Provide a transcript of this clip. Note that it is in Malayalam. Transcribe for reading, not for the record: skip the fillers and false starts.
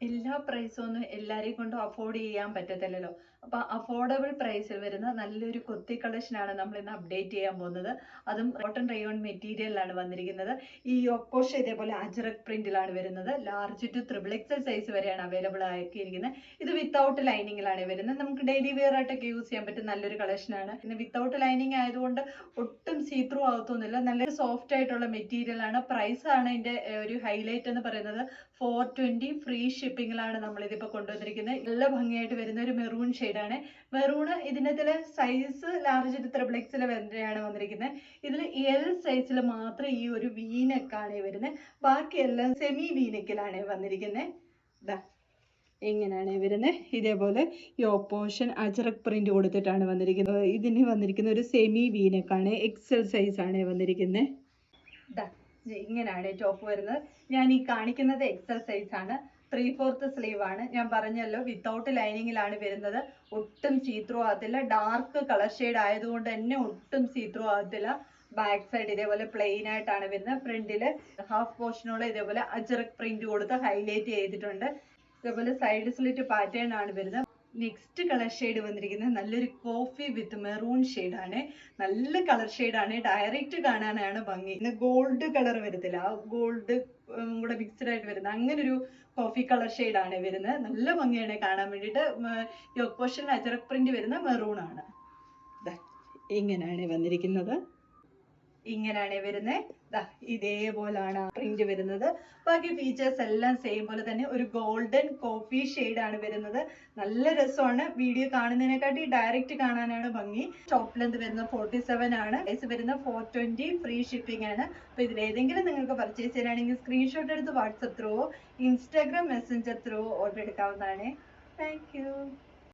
എല്ലാ പ്രൈസും ഒന്നും എല്ലാരെയും കൊണ്ടും അഫോർഡ് ചെയ്യാൻ പറ്റത്തില്ലല്ലോ. അപ്പൊ അഫോർഡബിൾ പ്രൈസിൽ വരുന്ന നല്ലൊരു കുർത്തി കളക്ഷൻ ആണ് നമ്മൾ ഇന്ന് അപ്ഡേറ്റ് ചെയ്യാൻ പോകുന്നത്. അതും കോട്ടൺ റയോൺ മെറ്റീരിയലിലാണ് വന്നിരിക്കുന്നത്. ഈ യോക്കോഷ ഇതേപോലെ അജ്രക് പ്രിന്റിലാണ് വരുന്നത്. Large to triple XL size വരെയാണ് അവൈലബിൾ ആക്കിയിരിക്കുന്നത്. ഇത് വിത്തൗട്ട് ലൈനിങ്ങിലാണ് വരുന്നത്. നമുക്ക് ഡെയിലി വെയർ ആയിട്ടൊക്കെ യൂസ് ചെയ്യാൻ പറ്റും നല്ലൊരു കളക്ഷൻ ആണ്. പിന്നെ വിത്തൗട്ട് ലൈനിങ് ആയതുകൊണ്ട് ഒട്ടും സീ ത്രൂ ആകത്തൊന്നുമില്ല. നല്ലൊരു സോഫ്റ്റ് ആയിട്ടുള്ള മെറ്റീരിയൽ ആണ്. പ്രൈസ് ആണ് ഇതിന്റെ ഒരു ഹൈലൈറ്റ് എന്ന് പറയുന്നത്. 420 ഫ്രീ ഷിപ്പിംഗിലാണ് നമ്മൾ ഇതിപ്പോ കൊണ്ടുവന്നിരിക്കുന്നത്. നല്ല ഭംഗിയായിട്ട് വരുന്ന ഒരു മെറൂൺ ഷെയ്ഡാണ്. മെറൂണ് ഇതിന്റെ സൈസ് ലാർജ് ത്രിബിൾ എക്സിൽ വരെയാണ് വന്നിരിക്കുന്നത്. ഇതിൽ എൽ സൈസിൽ മാത്രം ഈ ഒരു വീനെക്കാണ് വരുന്നത്. ബാക്കിയെല്ലാം സെമി വീനെക്കിലാണ് വന്നിരിക്കുന്നത്. ഇങ്ങനെയാണ് വരുന്നത്. ഇതേപോലെ യോപ്പോഷൻ അജറക് പ്രിന്റ് കൊടുത്തിട്ടാണ് വന്നിരിക്കുന്നത്. ഇതിന് വന്നിരിക്കുന്ന ഒരു സെമി വീനെക്കാണ്. എക്സൽ സൈസ് ആണ് വന്നിരിക്കുന്നത്. ഇങ്ങനെയാണ് ടോപ്പ് വരുന്നത്. ഞാൻ ഈ കാണിക്കുന്നത് എക്സൽ സൈസ് ആണ്. 3/4 സ്ലീവ് ആണ്. ഞാൻ പറഞ്ഞല്ലോ വിത്തൗട്ട് ലൈനിങ്ങിലാണ് വരുന്നത്. ഒട്ടും സീത്രൂ ആകത്തില്ല. ഡാർക്ക് കളർ ഷെയ്ഡ് ആയതുകൊണ്ട് തന്നെ ഒട്ടും സീത്രൂ ആകത്തില്ല. ബാക്ക് സൈഡ് ഇതേപോലെ പ്ലെയിൻ ആയിട്ടാണ് വരുന്നത്. ഫ്രണ്ടില് ഹാഫ് പോർഷനോളം ഇതേപോലെ അജറക് പ്രിന്റ് കൊടുത്ത് ഹൈലൈറ്റ് ചെയ്തിട്ടുണ്ട്. ഇതേപോലെ സൈഡ് സ്ലിറ്റ് പാറ്റേൺ ആണ് വരുന്നത്. നെക്സ്റ്റ് കളർ ഷെയ്ഡ് വന്നിരിക്കുന്നത് നല്ലൊരു കോഫി വിത്ത് മെറൂൺ ഷെയ്ഡ് ആണ്. നല്ല കളർ ഷെയ്ഡ് ആണ്. ഡയറക്റ്റ് കാണാനാണ് ഭംഗി. ഗോൾഡ് കളർ വരത്തില്ല, ആ ഗോൾഡ് കൂടെ മിക്സ്ഡ് ആയിട്ട് വരുന്ന അങ്ങനെ ഒരു കോഫി കളർ ഷെയ്ഡ് ആണ് വരുന്നത്. നല്ല ഭംഗിയാണ് കാണാൻ വേണ്ടിയിട്ട്. യോക്ക് പോർഷൻ അജറക് പ്രിന്റ് വരുന്ന മെറൂൺ ആണ്. ഇങ്ങനെയാണ് വന്നിരിക്കുന്നത്. ഇങ്ങനെയാണ് വരുന്നത്. ഇതേപോലാണ് പ്രിന്റ് വരുന്നത്. ബാക്കി ഫീച്ചേഴ്സ് എല്ലാം സെയിം പോലെ തന്നെ ഒരു ഗോൾഡൻ കോഫി ഷെയ്ഡ് ആണ് വരുന്നത്. നല്ല രസമാണ്. വീഡിയോ കാണുന്നതിനെക്കാട്ടി ഡയറക്റ്റ് കാണാനാണ് ഭംഗി. ടോപ്പ് ലെന്ത് വരുന്നത് 47 ആണ്. സൈസ് വരുന്നത് 420. ഫ്രീ ഷിപ്പിംഗ് ആണ്. അപ്പൊ ഇതിലേതെങ്കിലും നിങ്ങൾക്ക് പർച്ചേസ് ചെയ്യാനാണെങ്കിൽ സ്ക്രീൻഷോട്ട് എടുത്ത് WhatsApp through Instagram messenger through order എടുക്കാവുന്നതാണ്. Thank U.